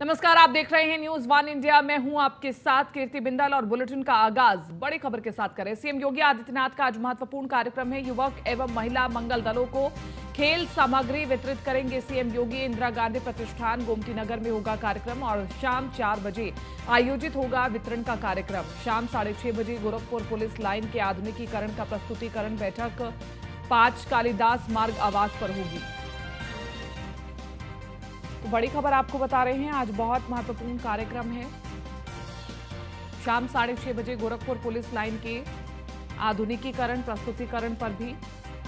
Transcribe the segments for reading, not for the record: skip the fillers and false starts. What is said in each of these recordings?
नमस्कार, आप देख रहे हैं न्यूज वन इंडिया। मैं हूं आपके साथ कीर्ति बिंदल और बुलेटिन का आगाज बड़ी खबर के साथ करें। सीएम योगी आदित्यनाथ का आज महत्वपूर्ण कार्यक्रम है। युवक एवं महिला मंगल दलों को खेल सामग्री वितरित करेंगे सीएम योगी। इंदिरा गांधी प्रतिष्ठान गोमती नगर में होगा कार्यक्रम और शाम 4 बजे आयोजित होगा वितरण का कार्यक्रम। शाम 6:30 बजे गोरखपुर पुलिस लाइन के आधुनिकीकरण का प्रस्तुतिकरण बैठक 5 कालिदास मार्ग आवास पर होगी। तो बड़ी खबर आपको बता रहे हैं, आज बहुत महत्वपूर्ण कार्यक्रम है। शाम 6:30 बजे गोरखपुर पुलिस लाइन के आधुनिकीकरण प्रस्तुतिकरण पर भी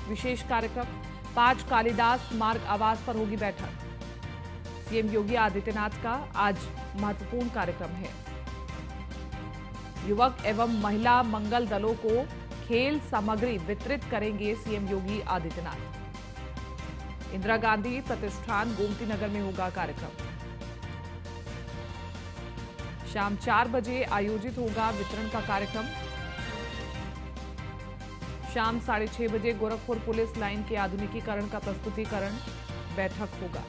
विशेष कार्यक्रम। 5 कालिदास मार्ग आवास पर होगी बैठक। सीएम योगी आदित्यनाथ का आज महत्वपूर्ण कार्यक्रम है। युवक एवं महिला मंगल दलों को खेल सामग्री वितरित करेंगे सीएम योगी आदित्यनाथ। इंदिरा गांधी प्रतिष्ठान गोमती नगर में होगा कार्यक्रम। शाम 4 बजे आयोजित होगा वितरण का कार्यक्रम। शाम 6:30 बजे गोरखपुर पुलिस लाइन के आधुनिकीकरण का प्रस्तुतिकरण बैठक होगा।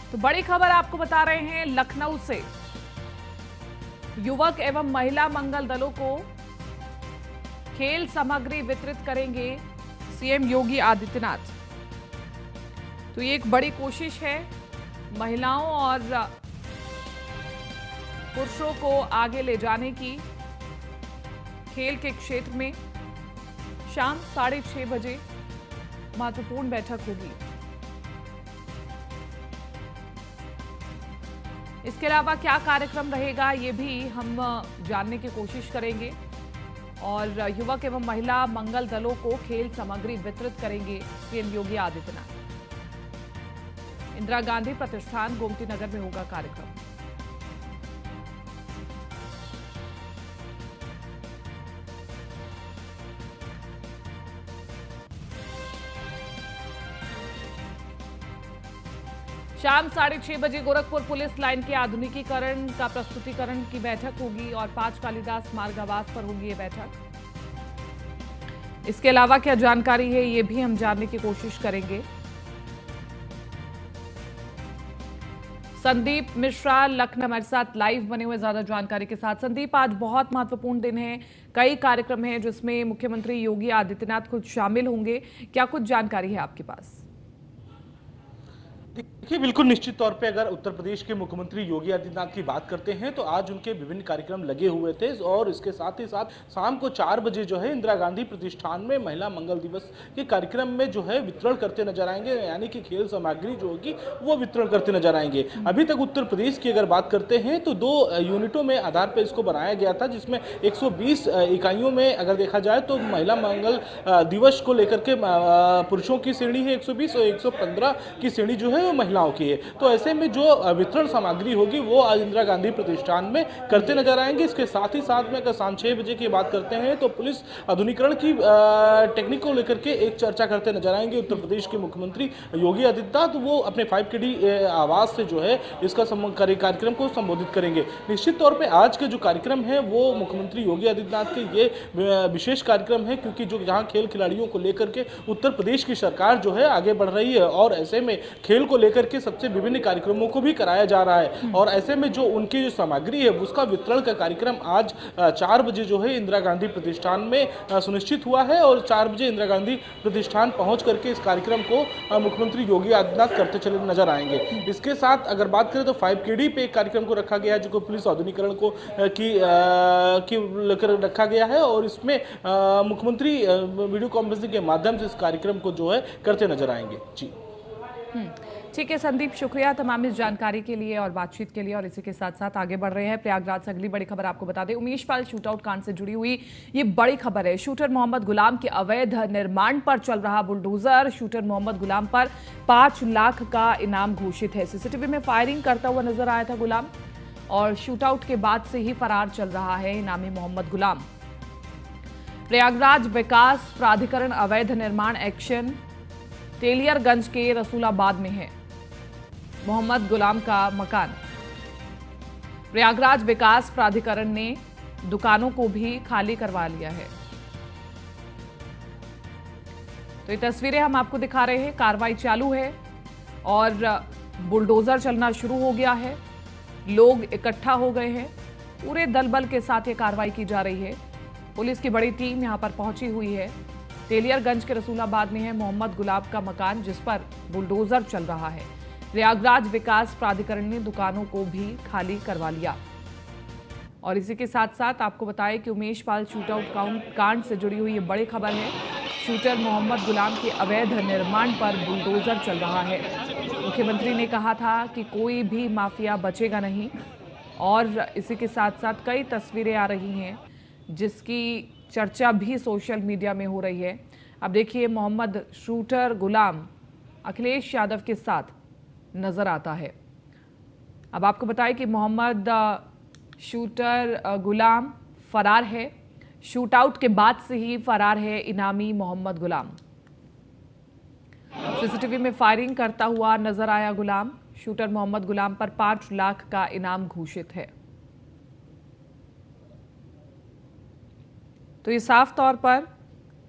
तो बड़ी खबर आपको बता रहे हैं लखनऊ से। युवक एवं महिला मंगल दलों को खेल सामग्री वितरित करेंगे सीएम योगी आदित्यनाथ। तो ये एक बड़ी कोशिश है महिलाओं और पुरुषों को आगे ले जाने की खेल के क्षेत्र में। शाम 6:30 बजे महत्वपूर्ण बैठक होगी। इसके अलावा क्या कार्यक्रम रहेगा ये भी हम जानने की कोशिश करेंगे। और युवक एवं महिला मंगल दलों को खेल सामग्री वितरित करेंगे सीएम योगी आदित्यनाथ। इंदिरा गांधी प्रतिष्ठान गोमती नगर में होगा कार्यक्रम। शाम 6:30 बजे गोरखपुर पुलिस लाइन के आधुनिकीकरण का प्रस्तुतिकरण की बैठक होगी और 5 कालिदास मार्ग आवास पर होगी ये बैठक। इसके अलावा क्या जानकारी है ये भी हम जानने की कोशिश करेंगे। संदीप मिश्रा लखनऊ हमारे साथ लाइव बने हुए ज्यादा जानकारी के साथ। संदीप, आज बहुत महत्वपूर्ण दिन है, कई कार्यक्रम हैं जिसमें मुख्यमंत्री योगी आदित्यनाथ खुद शामिल होंगे। क्या कुछ जानकारी है आपके पास? देखिए, बिल्कुल निश्चित तौर पे अगर उत्तर प्रदेश के मुख्यमंत्री योगी आदित्यनाथ की बात करते हैं तो आज उनके विभिन्न कार्यक्रम लगे हुए थे और इसके साथ ही साथ शाम को 4 बजे जो है इंदिरा गांधी प्रतिष्ठान में महिला मंगल दिवस के कार्यक्रम में जो है वितरण करते नजर आएंगे, यानी कि खेल सामग्री जो होगी वो वितरण करते नजर आएंगे। अभी तक उत्तर प्रदेश की अगर बात करते हैं तो 2 यूनिटों में आधार पर इसको बनाया गया था, जिसमें 120 इकाइयों में अगर देखा जाए तो महिला मंगल दिवस को लेकर के पुरुषों की श्रेणी है 120 और 115 की श्रेणी जो है वो महिलाओं की है। तो ऐसे में जो वितरण सामग्री होगी वो आज इंदिरा गांधी प्रतिष्ठान में करते नजर आएंगे। इसके साथ ही साथ में अगर शाम 6 बजे की बात करते हैं तो पुलिस आधुनिकीकरण की टेक्निक को लेकर के एक चर्चा करते नजर आएंगे उत्तर प्रदेश के मुख्यमंत्री योगी आदित्यनाथ। तो वो अपने 5 KD आवास से जो है इसका कार्यक्रम को संबोधित करेंगे। निश्चित तौर पर आज का जो कार्यक्रम है वो मुख्यमंत्री योगी आदित्यनाथ के ये विशेष कार्यक्रम है, क्योंकि जो जहाँ खेल खिलाड़ियों को लेकर के उत्तर प्रदेश की सरकार जो है आगे बढ़ रही है और ऐसे में खेल को लेकर के सबसे विभिन्न कार्यक्रमों को भी कराया जा रहा है। और ऐसे में जो उनकी जो सामग्री है उसका वितरण का कार्यक्रम आज 4 बजे जो है इंदिरा गांधी प्रतिष्ठान में सुनिश्चित हुआ है और 4 बजे इंदिरा गांधी प्रतिष्ठान पहुंच करके इस कार्यक्रम को मुख्यमंत्री योगी आदित्यनाथ करते चले नजर आएंगे। इसके साथ अगर बात करें तो 5 KD पे एक कार्यक्रम को रखा गया है, जो पुलिस आधुनिकीकरण को की लेकर रखा गया है और इसमें मुख्यमंत्री वीडियो कॉन्फ्रेंसिंग के माध्यम से इस कार्यक्रम को जो है करते नजर आएंगे। जी ठीक है संदीप, शुक्रिया तमाम इस जानकारी के लिए और बातचीत के लिए। और इसी के साथ साथ आगे बढ़ रहे हैं प्रयागराज से अगली बड़ी खबर आपको बता दें। उमेश पाल शूटआउट कांड से जुड़ी हुई ये बड़ी खबर है। शूटर मोहम्मद गुलाम के अवैध निर्माण पर चल रहा बुलडोजर। शूटर मोहम्मद गुलाम पर 5 लाख का इनाम घोषित है। सीसीटीवी में फायरिंग करता हुआ नजर आया था गुलाम और शूटआउट के बाद से ही फरार चल रहा है इनामी मोहम्मद गुलाम। प्रयागराज विकास प्राधिकरण अवैध निर्माण एक्शन तेलियरगंज के रसूलाबाद में है मोहम्मद गुलाम का मकान। प्रयागराज विकास प्राधिकरण ने दुकानों को भी खाली करवा लिया है। तो ये तस्वीरें हम आपको दिखा रहे हैं। कार्रवाई चालू है और बुलडोजर चलना शुरू हो गया है। लोग इकट्ठा हो गए हैं। पूरे दल बल के साथ ये कार्रवाई की जा रही है। पुलिस की बड़ी टीम यहां पर पहुंची हुई है। तेलियरगंज के रसूलाबाद में है मोहम्मद गुलाब का मकान, जिस पर बुलडोजर चल रहा है। प्रयागराज विकास प्राधिकरण ने दुकानों को भी खाली करवा लिया। और इसी के साथ साथ आपको बताएं कि उमेश पाल शूटआउट कांड से जुड़ी हुई ये बड़ी खबर है। शूटर मोहम्मद गुलाम के अवैध निर्माण पर बुलडोजर चल रहा है। मुख्यमंत्री ने कहा था कि कोई भी माफिया बचेगा नहीं। और इसी के साथ साथ कई तस्वीरें आ रही हैं जिसकी चर्चा भी सोशल मीडिया में हो रही है। अब देखिए, मोहम्मद शूटर गुलाम अखिलेश यादव के साथ नजर आता है। अब आपको बताएं कि मोहम्मद शूटर गुलाम फरार है। शूटआउट के बाद से ही फरार है इनामी मोहम्मद गुलाम। सीसीटीवी में फायरिंग करता हुआ नजर आया गुलाम। शूटर मोहम्मद गुलाम पर 5 लाख का इनाम घोषित है। तो ये साफ तौर पर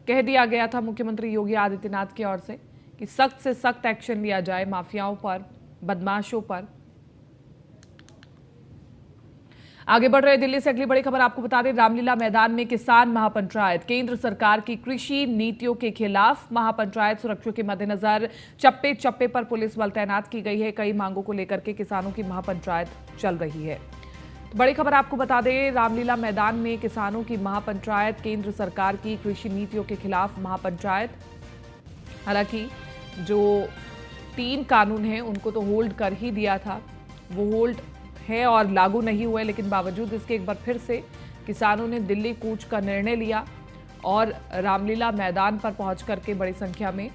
कह दिया गया था मुख्यमंत्री योगी आदित्यनाथ की ओर से कि सख्त से सख्त एक्शन लिया जाए माफियाओं पर, बदमाशों पर। आगे बढ़ रहे दिल्ली से अगली बड़ी खबर आपको बता दें। रामलीला मैदान में किसान महापंचायत। केंद्र सरकार की कृषि नीतियों के खिलाफ महापंचायत। सुरक्षा के मद्देनजर चप्पे चप्पे पर पुलिस बल तैनात की गई है। कई मांगों को लेकर के किसानों की महापंचायत चल रही है। तो बड़ी खबर आपको बता दें, रामलीला मैदान में किसानों की महापंचायत। केंद्र सरकार की कृषि नीतियों के खिलाफ महापंचायत। हालांकि जो 3 कानून हैं उनको तो होल्ड कर ही दिया था, वो होल्ड है और लागू नहीं हुए, लेकिन बावजूद इसके एक बार फिर से किसानों ने दिल्ली कूच का निर्णय लिया और रामलीला मैदान पर पहुंच करके बड़ी संख्या में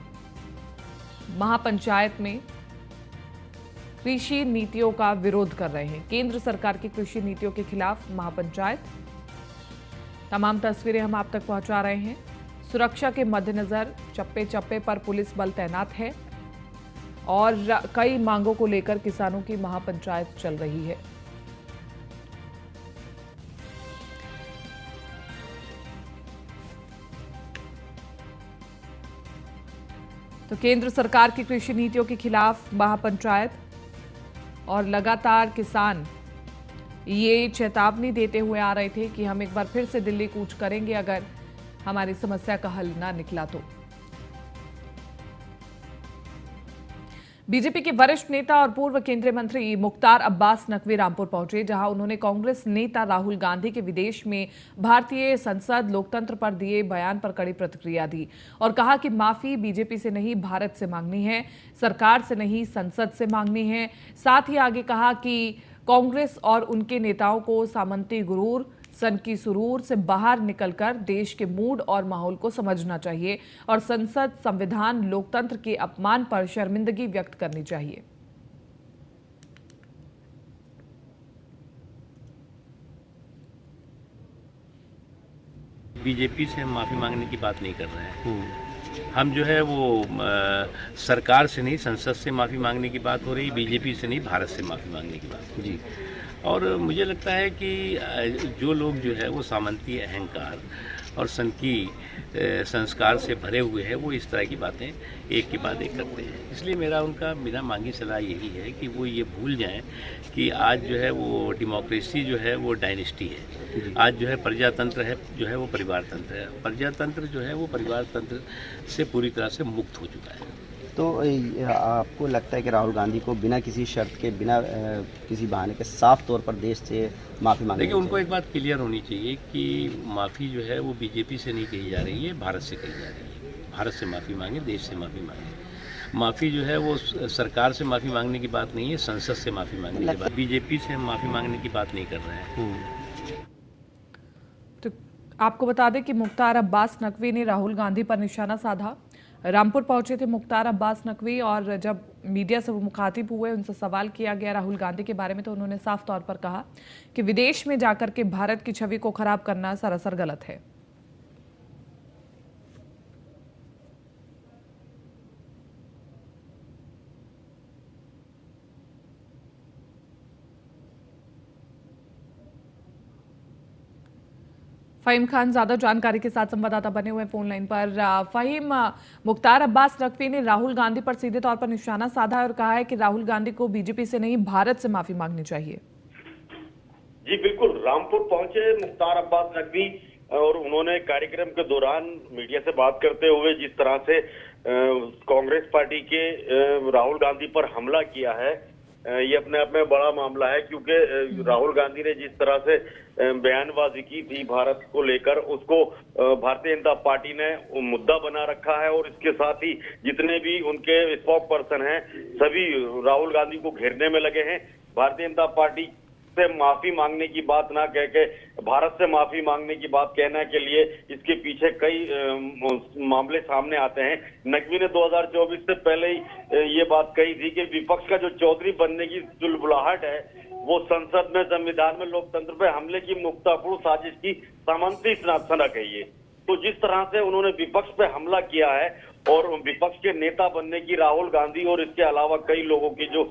महापंचायत में कृषि नीतियों का विरोध कर रहे हैं। केंद्र सरकार की कृषि नीतियों के खिलाफ महापंचायत। तमाम तस्वीरें हम आप तक पहुंचा रहे हैं। सुरक्षा के मद्देनजर चप्पे चप्पे पर पुलिस बल तैनात है और कई मांगों को लेकर किसानों की महापंचायत चल रही है। तो केंद्र सरकार की कृषि नीतियों के खिलाफ महापंचायत और लगातार किसान ये चेतावनी देते हुए आ रहे थे कि हम एक बार फिर से दिल्ली कूच करेंगे अगर हमारी समस्या का हल ना निकला तो। बीजेपी के वरिष्ठ नेता और पूर्व केंद्रीय मंत्री मुख्तार अब्बास नकवी रामपुर पहुंचे, जहां उन्होंने कांग्रेस नेता राहुल गांधी के विदेश में भारतीय संसद लोकतंत्र पर दिए बयान पर कड़ी प्रतिक्रिया दी और कहा कि माफी बीजेपी से नहीं भारत से मांगनी है, सरकार से नहीं संसद से मांगनी है। साथ ही आगे कहा कि कांग्रेस और उनके नेताओं को सामंती गुरूर, सन की सुरूर से बाहर निकलकर देश के मूड और माहौल को समझना चाहिए और संसद, संविधान, लोकतंत्र के अपमान पर शर्मिंदगी व्यक्त करनी चाहिए। बीजेपी से हम माफ़ी मांगने की बात नहीं कर रहे हैं। हम जो है वो सरकार से नहीं, संसद से माफ़ी मांगने की बात हो रही, बीजेपी से नहीं, भारत से माफ़ी मांगने की बात हो रही। और मुझे लगता है कि जो लोग जो है वो सामंती अहंकार और सनकी संस्कार से भरे हुए हैं, वो इस तरह की बातें एक के बाद एक करते हैं। इसलिए मेरा उनका बिना मांगी सलाह यही है कि वो ये भूल जाएं कि आज जो है वो डेमोक्रेसी जो है वो डायनेस्टी है। आज जो है प्रजातंत्र है, जो है वो परिवार तंत्र है। प्रजातंत्र जो है वो परिवार तंत्र से पूरी तरह से मुक्त हो चुका है। तो आपको लगता है कि राहुल गांधी को बिना किसी शर्त के, बिना किसी बहाने के साफ तौर पर देश से माफ़ी मांगनी देखिए, उनको चाहिए? एक बात क्लियर होनी चाहिए कि माफ़ी जो है वो बीजेपी से नहीं कही जा रही है, भारत से कही जा रही है। भारत से माफ़ी मांगे, देश से माफ़ी मांगे। माफ़ी जो है वो सरकार से माफ़ी मांगने की बात नहीं है, संसद से माफ़ी मांगने की बात। बीजेपी से हम माफ़ी मांगने की बात नहीं कर रहे हैं। तो आपको बता दें कि मुख्तार अब्बास नकवी ने राहुल गांधी पर निशाना साधा। रामपुर पहुंचे थे मुख्तार अब्बास नकवी और जब मीडिया से वो मुखातिब हुए, उनसे सवाल किया गया राहुल गांधी के बारे में, तो उन्होंने साफ तौर पर कहा कि विदेश में जाकर के भारत की छवि को खराब करना सरासर गलत है। फ़हीम खान ज्यादा जानकारी के साथ संवाददाता बने हुए हैं फोन लाइन पर। फ़हीम, मुख्तार अब्बास नकवी ने राहुल गांधी पर सीधे तौर पर निशाना साधा है और कहा है कि राहुल गांधी को बीजेपी से नहीं भारत से माफी मांगनी चाहिए। जी बिल्कुल, रामपुर पहुंचे मुख्तार अब्बास नकवी और उन्होंने कार्यक्रम के दौरान मीडिया से बात करते हुए जिस तरह से कांग्रेस पार्टी के राहुल गांधी पर हमला किया है, ये अपने आप में बड़ा मामला है, क्योंकि राहुल गांधी ने जिस तरह से बयानबाजी की थी भारत को लेकर, उसको भारतीय जनता पार्टी ने मुद्दा बना रखा है और इसके साथ ही जितने भी उनके स्पोक पर्सन हैं सभी राहुल गांधी को घेरने में लगे हैं। भारतीय जनता पार्टी से माफी मांगने की बात ना कह के भारत से माफी मांगने की बात कहने के लिए इसके पीछे कई मामले सामने आते हैं। नकवी ने 2024 से पहले ही ये बात कही थी कि विपक्ष का जो चौधरी बनने की जुलबुलाहट है वो संसद में, संविधान में लोकतंत्र पे हमले की मुक्तापूर्ण साजिश की सामंती सनक है ये। तो जिस तरह से उन्होंने विपक्ष पे हमला किया है और विपक्ष के नेता बनने की राहुल गांधी और इसके अलावा कई लोगों की जो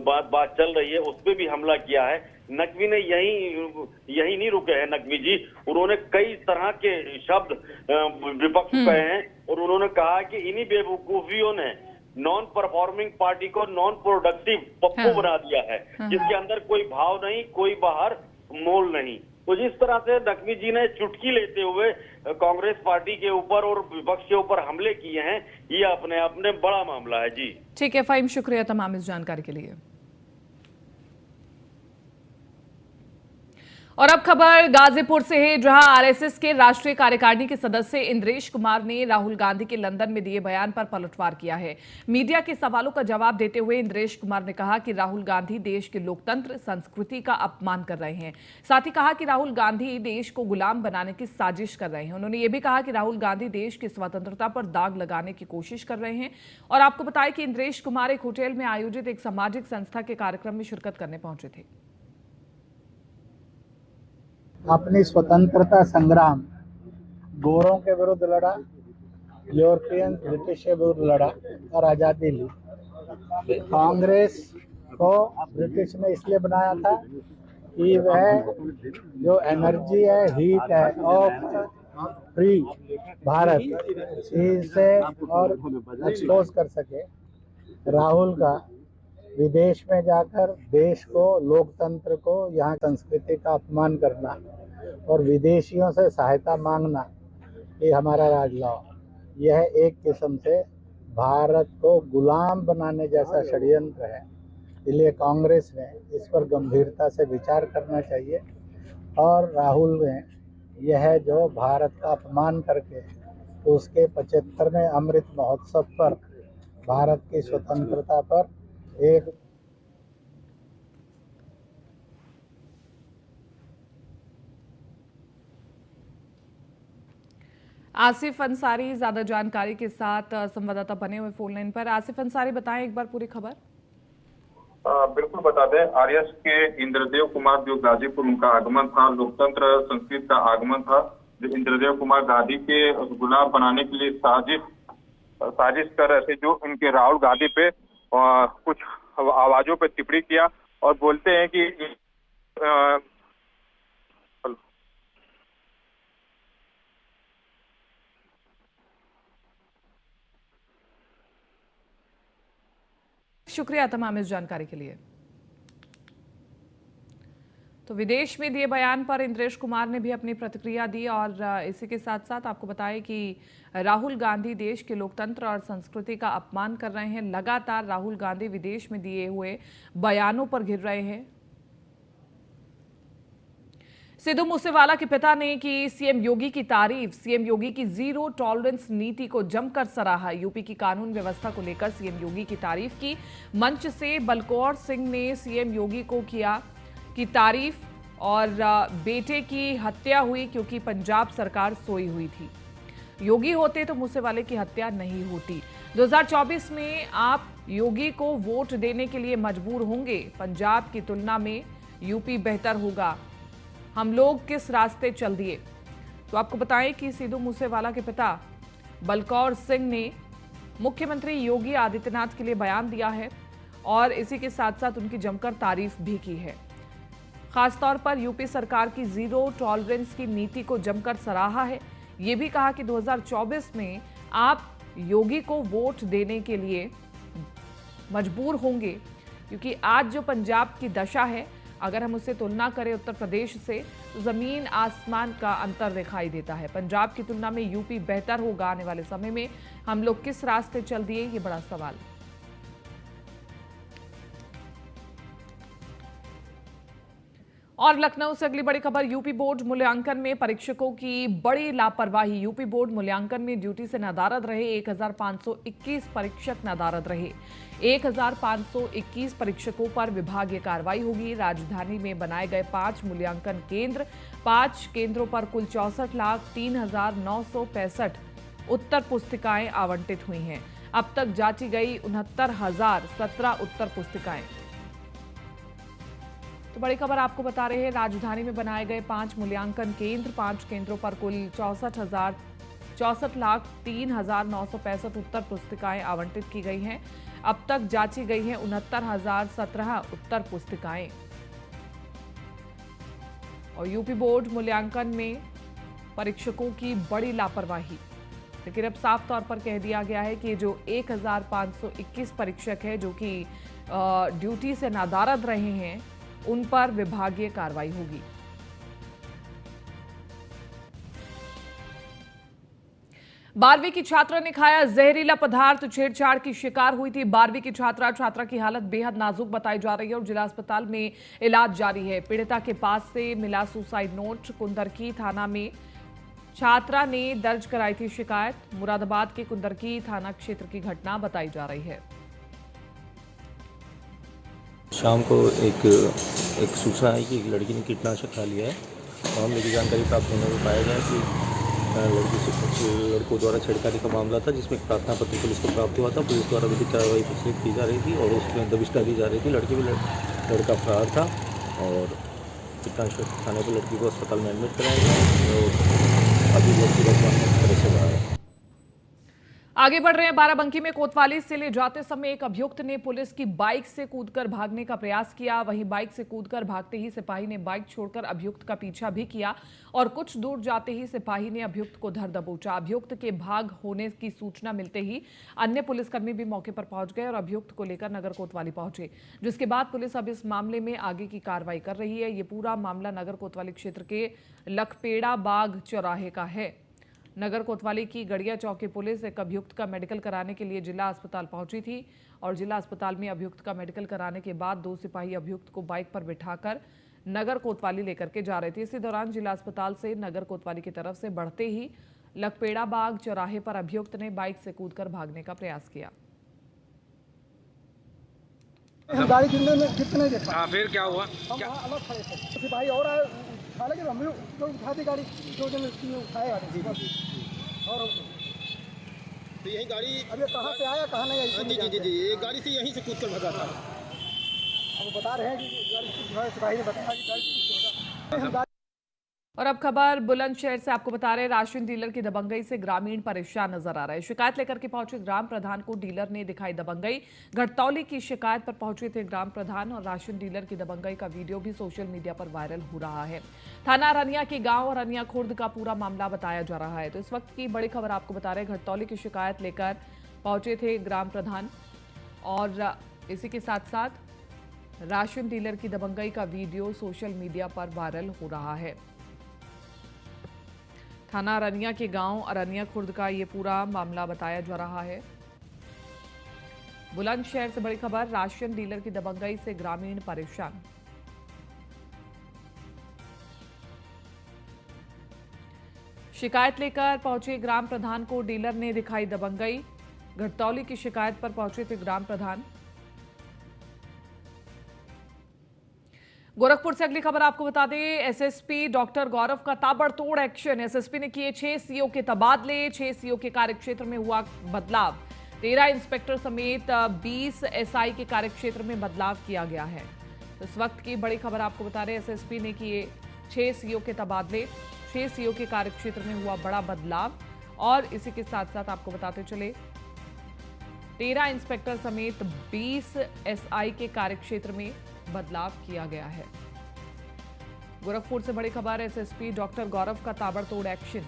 बात चल रही है उस पर भी हमला किया है। नकवी ने यही नहीं रुके हैं नकवी जी, उन्होंने कई तरह के शब्द विपक्ष कहे हैं और उन्होंने कहा कि इन्हीं बेवकूफियों ने नॉन परफॉर्मिंग पार्टी को नॉन प्रोडक्टिव पप्पू बना दिया है, जिसके अंदर कोई भाव नहीं, कोई बाहर मोल नहीं। तो जिस तरह से नकवी जी ने चुटकी लेते हुए कांग्रेस पार्टी के ऊपर और विपक्ष के ऊपर हमले किए हैं, ये अपने आप में बड़ा मामला है जी। ठीक है फ़हीम, शुक्रिया तमाम इस जानकारी के लिए। और अब खबर गाजीपुर से है, जहां आरएसएस के राष्ट्रीय कार्यकारिणी के सदस्य इंद्रेश कुमार ने राहुल गांधी के लंदन में दिए बयान पर पलटवार किया है। मीडिया के सवालों का जवाब देते हुए इंद्रेश कुमार ने कहा कि राहुल गांधी देश के लोकतंत्र संस्कृति का अपमान कर रहे हैं। साथ ही कहा कि राहुल गांधी देश को गुलाम बनाने की साजिश कर रहे हैं। उन्होंने ये भी कहा कि राहुल गांधी देश की स्वतंत्रता पर दाग लगाने की कोशिश कर रहे हैं। और आपको बताएं कि इंद्रेश कुमार एक होटल में आयोजित एक सामाजिक संस्था के कार्यक्रम में शिरकत करने पहुंचे थे। अपनी स्वतंत्रता संग्राम गोरों के विरुद्ध लड़ा, यूरोपियन ब्रिटिश के विरुद्ध लड़ा और आज़ादी ली। कांग्रेस को ब्रिटिश ने इसलिए बनाया था कि वह जो एनर्जी है, हीट है ऑफ फ्री भारत, इसे और एक्सपोज कर सके। राहुल का विदेश में जाकर देश को, लोकतंत्र को, यहाँ संस्कृति का अपमान करना और विदेशियों से सहायता मांगना, ये हमारा राजलाव। यह एक किस्म से भारत को गुलाम बनाने जैसा षड्यंत्र है। इसलिए कांग्रेस ने इस पर गंभीरता से विचार करना चाहिए और राहुल ने यह जो भारत का अपमान करके उसके 75वें अमृत महोत्सव पर भारत की स्वतंत्रता पर एक आसिफ अंसारी ज्यादा जानकारी के साथ संवाददाता बने हुए फोन लाइन पर। आसिफ अंसारी, बताएं एक बार पूरी खबर। बिल्कुल बता दें, आरएस के इंद्रदेव कुमार जो गाजीपुर उनका आगमन था, लोकतंत्र संस्कृति का आगमन था। जो इंद्रदेव कुमार गांधी के गुलाम बनाने के लिए साजिश कर रहे थे, जो इनके राहुल गांधी पे कुछ आवाजों पे टिप्पणी किया और बोलते हैं कि शुक्रिया तमाम इस जानकारी के लिए। तो विदेश में दिए बयान पर इंद्रेश कुमार ने भी अपनी प्रतिक्रिया दी और इसी के साथ साथ आपको बताएं कि राहुल गांधी देश के लोकतंत्र और संस्कृति का अपमान कर रहे हैं। लगातार राहुल गांधी विदेश में दिए हुए बयानों पर घिर रहे हैं। सिद्धू मूसेवाला के पिता ने की सीएम योगी की तारीफ। सीएम योगी की जीरो टॉलरेंस नीति को जमकर सराहा। यूपी की कानून व्यवस्था को लेकर सीएम योगी की तारीफ की। मंच से बलकौर सिंह ने सीएम योगी को किया की तारीफ और बेटे की हत्या हुई क्योंकि पंजाब सरकार सोई हुई थी। योगी होते तो मूसेवाले की हत्या नहीं होती। 2024 में आप योगी को वोट देने के लिए मजबूर होंगे। पंजाब की तुलना में यूपी बेहतर होगा। हम लोग किस रास्ते चल दिए। तो आपको बताएं कि सिद्धू मूसेवाला के पिता बलकौर सिंह ने मुख्यमंत्री योगी आदित्यनाथ के लिए बयान दिया है और इसी के साथ साथ उनकी जमकर तारीफ भी की है। खासतौर पर यूपी सरकार की जीरो टॉलरेंस की नीति को जमकर सराहा है। ये भी कहा कि 2024 में आप योगी को वोट देने के लिए मजबूर होंगे, क्योंकि आज जो पंजाब की दशा है, अगर हम उससे तुलना करें उत्तर प्रदेश से, तो जमीन आसमान का अंतर दिखाई देता है। पंजाब की तुलना में यूपी बेहतर होगा। आने वाले समय में हम लोग किस रास्ते चल दिए, ये बड़ा सवाल। और लखनऊ से अगली बड़ी खबर, यूपी बोर्ड मूल्यांकन में परीक्षकों की बड़ी लापरवाही। यूपी बोर्ड मूल्यांकन में ड्यूटी से नदारद रहे 1521 परीक्षक नदारद रहे। 1521 परीक्षकों पर विभागीय कार्रवाई होगी। राजधानी में बनाए गए 5 मूल्यांकन केंद्र, 5 केंद्रों पर कुल 64,03,965 उत्तर पुस्तिकाएं आवंटित हुई हैं। अब तक जांची गई 69,017 उत्तर पुस्तिकाएं। तो बड़ी खबर आपको बता रहे हैं, राजधानी में बनाए गए 5 मूल्यांकन केंद्र, 5 केंद्रों पर कुल 64,03,965 उत्तर पुस्तिकाएं आवंटित की गई हैं। अब तक जांची गई हैं 69,017 उत्तर पुस्तिकाएं। और यूपी बोर्ड मूल्यांकन में परीक्षकों की बड़ी लापरवाही। लेकिन अब साफ तौर पर कह दिया गया है कि जो 1521 परीक्षक है जो कि ड्यूटी से नदारद रहे हैं, उन पर विभागीय कार्रवाई होगी। बारहवीं की छात्रा ने खाया जहरीला पदार्थ, छेड़छाड़ की शिकार हुई थी 12वीं की छात्रा की हालत बेहद नाजुक बताई जा रही है और जिला अस्पताल में इलाज जारी है। पीड़िता के पास से मिला सुसाइड नोट। कुंदरकी थाना में छात्रा ने दर्ज कराई थी शिकायत। मुरादाबाद के कुंदरकी थाना क्षेत्र की घटना बताई जा रही है। शाम को एक सूचना आई कि एक लड़की ने कीटनाशक खा लिया है और हम लोग जानकारी प्राप्त होने में पाया गया कि लड़की से कुछ लड़कों द्वारा छेड़खानी का मामला था, जिसमें एक प्रार्थना पत्र पुलिस को प्राप्त हुआ था। पुलिस द्वारा विधिक कार्रवाई प्रस्तुत की जा रही थी और उसमें दबिश दी जा रही थी। लड़की भी लड़का फरार था और कीटनाशक खाने पर लड़की को अस्पताल में एडमिट कराया गया और अभी लड़की वर्तमान में तरह से बाहर है। आगे बढ़ रहे हैं, बाराबंकी में कोतवाली से ले जाते समय एक अभियुक्त ने पुलिस की बाइक से कूदकर भागने का प्रयास किया। वहीं बाइक से कूदकर भागते ही सिपाही ने बाइक छोड़कर अभियुक्त का पीछा भी किया और कुछ दूर जाते ही सिपाही ने अभियुक्त को धर दबोचा। अभियुक्त के भाग होने की सूचना मिलते ही अन्य पुलिसकर्मी भी मौके पर पहुंच गए और अभियुक्त को लेकर नगर कोतवाली पहुंचे, जिसके बाद पुलिस अब इस मामले में आगे की कार्रवाई कर रही है। ये पूरा मामला नगर कोतवाली क्षेत्र के लखपेड़ा बाग चौराहे का है। नगर कोतवाली की गड़िया चौक की पुलिस एक अभियुक्त का मेडिकल कराने के लिए जिला अस्पताल पहुंची थी और जिला अस्पताल में अभियुक्त का मेडिकल कराने के बाद 2 सिपाही अभियुक्त को बाइक पर बिठाकर नगर कोतवाली लेकर के जा रहे थे। इसी दौरान जिला अस्पताल से नगर कोतवाली की तरफ से बढ़ते ही लखपेड़ा बाग चौराहे पर अभियुक्त ने बाइक से कूदकर भागने का प्रयास किया। गाड़ी कितने देखा? फिर क्या हुआ? हम वहाँ अलग खड़े थे, सिपाही और आए, हालांकि हम लोग उठा दी गाड़ी, 2 जन उठाए और तो यही गाड़ी अब ये कहाँ से आया कहाँ नहीं आया? जी ये गाड़ी से यहीं से कूद कर भगा था। हम बता रहे हैं कि गाड़ी सिपाही ने बताया कि गाड़ी। और अब खबर बुलंदशहर से आपको बता रहे हैं, राशन डीलर की दबंगई से ग्रामीण परेशान नजर आ रहे हैं। शिकायत लेकर के पहुंचे ग्राम प्रधान को डीलर ने दिखाई दबंगई। घटतौली की शिकायत पर पहुंचे थे ग्राम प्रधान और राशन डीलर की दबंगई का वीडियो भी सोशल मीडिया पर वायरल हो रहा है। थाना अरनिया के गांव अरनिया खुर्द का पूरा मामला बताया जा रहा है। तो इस वक्त की बड़ी खबर आपको बता रहे हैं, घटतौली की शिकायत लेकर पहुंचे थे ग्राम प्रधान और इसी के साथ साथ राशन डीलर की दबंगई का वीडियो सोशल मीडिया पर वायरल हो रहा है। थाना अरनिया के गांव अरनिया खुर्द का ये पूरा मामला बताया जा रहा है। बुलंदशहर से बड़ी खबर, राशन डीलर की दबंगई से ग्रामीण परेशान। शिकायत लेकर पहुंचे ग्राम प्रधान को डीलर ने दिखाई दबंगई। घटतौली की शिकायत पर पहुंचे थे ग्राम प्रधान। गोरखपुर से अगली खबर आपको बता दें, एसएसपी डॉक्टर गौरव का ताबड़तोड़ एक्शन। एसएसपी ने किए 6 सीओ के तबादले, 6 सीओ के कार्यक्षेत्र में हुआ बदलाव। 13 इंस्पेक्टर समेत 20 एसआई के कार्यक्षेत्र में बदलाव किया गया है। इस वक्त की बड़ी खबर आपको बता रहे हैं, एसएसपी ने किए 6 सीओ के तबादले, 6 सीओ के कार्यक्षेत्र में हुआ बड़ा बदलाव। और इसी के साथ साथ आपको बताते चले 13 इंस्पेक्टर समेत 20 एसआई के कार्यक्षेत्र में बदलाव किया गया है। गोरखपुर से बड़ी खबर, एसएसपी डॉक्टर गौरव का ताबड़तोड़ एक्शन।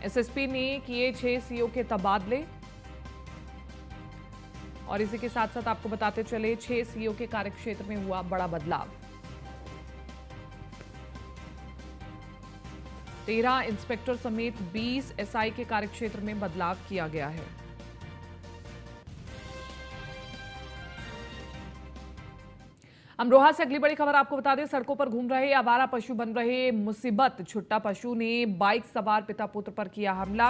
एसएसपी ने किए 6 सीओ के तबादले और इसी के साथ साथ आपको बताते चले 6 सीओ के कार्यक्षेत्र में हुआ बड़ा बदलाव। 13 इंस्पेक्टर समेत 20 एसआई के कार्यक्षेत्र में बदलाव किया गया है। अमरोहा से अगली बड़ी खबर आपको बता दें, सड़कों पर घूम रहे आवारा पशु बन रहे मुसीबत। छुट्टा पशु ने बाइक सवार पिता पुत्र पर किया हमला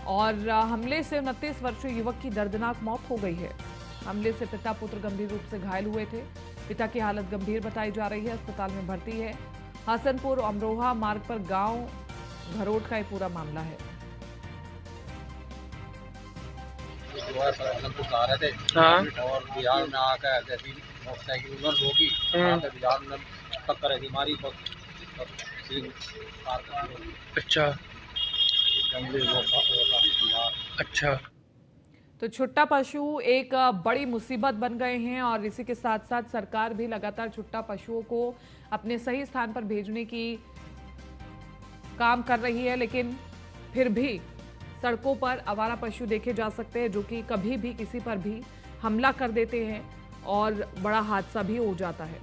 और हमले से 29 वर्षीय युवक की दर्दनाक मौत हो गई है। हमले से पिता पुत्र गंभीर रूप से घायल हुए थे। पिता की हालत गंभीर बताई जा रही है, अस्पताल में भर्ती है। हसनपुर अमरोहा मार्ग पर गांव घरोट का ये पूरा मामला है। आ रहे थे और बिहार में आकर जैसी मोटरसाइकिल उन्होंने रोकी, बिहार में टक्कर ऐसी मारी तो अच्छा अच्छा। तो छुट्टा पशु एक बड़ी मुसीबत बन गए हैं और इसी के साथ साथ सरकार भी लगातार छुट्टा पशुओं को अपने सही स्थान पर भेजने की काम कर रही है, लेकिन फिर भी सड़कों पर आवारा पशु देखे जा सकते हैं जो कि कभी भी किसी पर भी हमला कर देते हैं और बड़ा हादसा भी हो जाता है।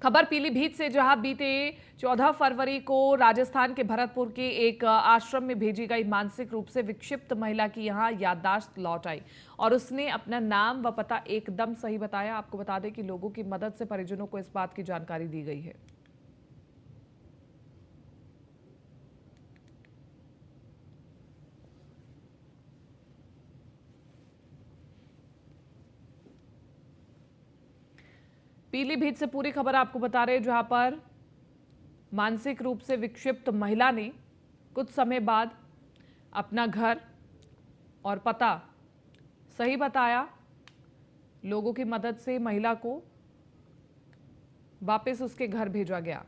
खबर पीलीभीत से, जहां बीते 14 फरवरी को राजस्थान के भरतपुर के एक आश्रम में भेजी गई मानसिक रूप से विक्षिप्त महिला की यहां याददाश्त लौट आई और उसने अपना नाम व पता एकदम सही बताया। आपको बता दें कि लोगों की मदद से परिजनों को इस बात की जानकारी दी गई है। पीलीभीत से पूरी खबर आपको बता रहे हैं, जहां पर मानसिक रूप से विक्षिप्त महिला ने कुछ समय बाद अपना घर और पता सही बताया। लोगों की मदद से महिला को वापस उसके घर भेजा गया।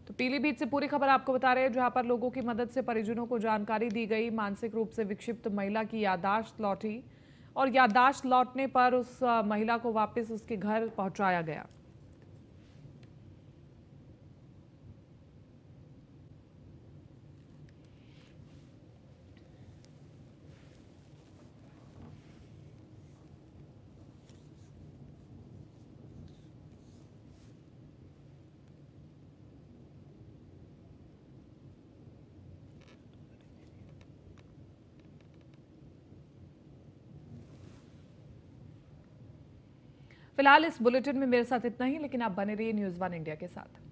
तो पीलीभीत से पूरी खबर आपको बता रहे हैं, जहां पर लोगों की मदद से परिजनों को जानकारी दी गई। मानसिक रूप से विक्षिप्त महिला की याददाश्त लौटी और याददाश्त लौटने पर उस महिला को वापस उसके घर पहुंचाया गया। फिलहाल इस बुलेटिन में मेरे साथ इतना ही, लेकिन आप बने रहिए न्यूज़ 1 इंडिया के साथ।